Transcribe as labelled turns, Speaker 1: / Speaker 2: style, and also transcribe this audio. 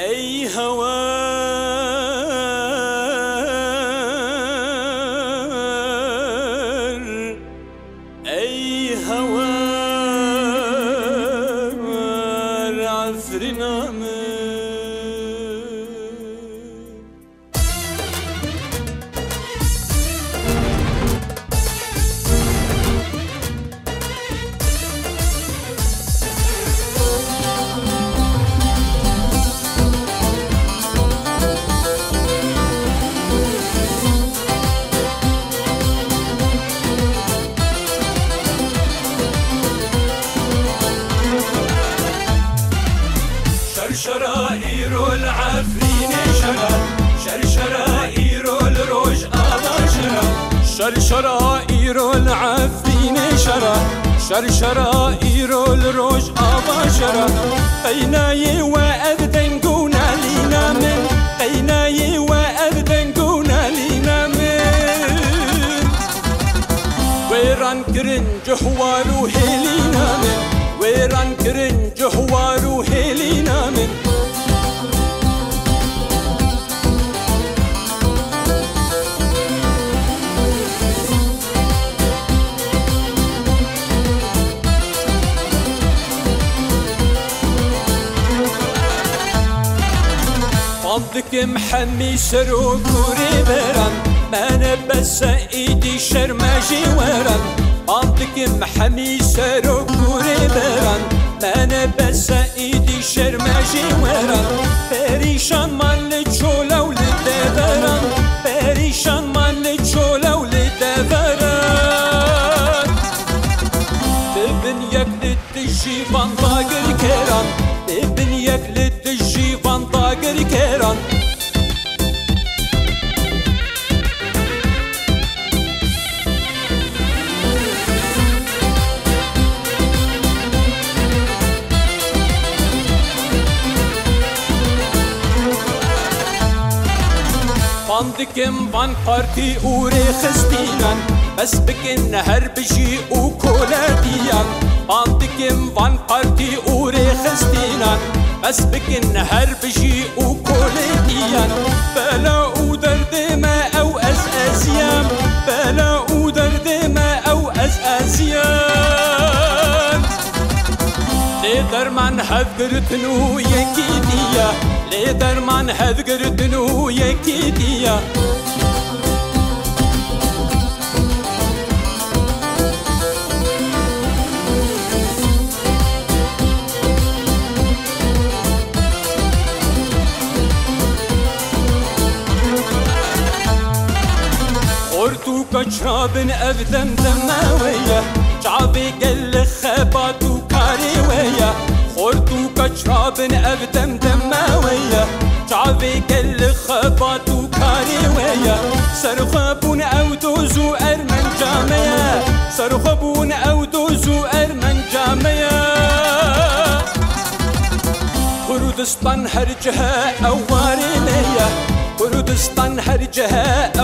Speaker 1: أي هوار أي هوار عفرنا من شرشرائر العفرين شرا شرشرائر الروج أباشرا شرشرائر العفرين شرا شرشرائر الروج أباشرا قيناي وأبدنقونا لينا من قيناي وأبدنقونا لينا من ويران كرن جحوارو هيلينا من ويران كرن جحوارو هيلينا من فضلك محمي سروق وريبران ما نبس ايدي شرماجي وران فضلك محمي سروق وريبران ما نبس ايدي شرماجي وران بريشان مال تشولا ولدفران بريشان مال تشولا ولدفران تبنيك للتجيبان طاقر كيران تبنيك للتجيبان طاقر كيران فاندكم فان قارتي اوري خستينان بس بكن هربجي وكولاديان فاندكم فان قارتي اوري خستينان بس بكن هربجي وكولاديان بلا ودرد ما او ازيام بلا ودرد ما او ازيام لدرمان هذقرتنو يكيديا لدرمان هذقرتنو يكيديا خورتو كشرابن أبدم دماوية شعبي قل خباتو كاري ويا خورتو كشرابن أبدم دماوية شعبي قل خباتو كاري ويا سرخبون أو دوزو أرمن جامية سرخبون أو دوزو أرمن جامية كردستان هر جهة أواري ليا كردستان هر جهة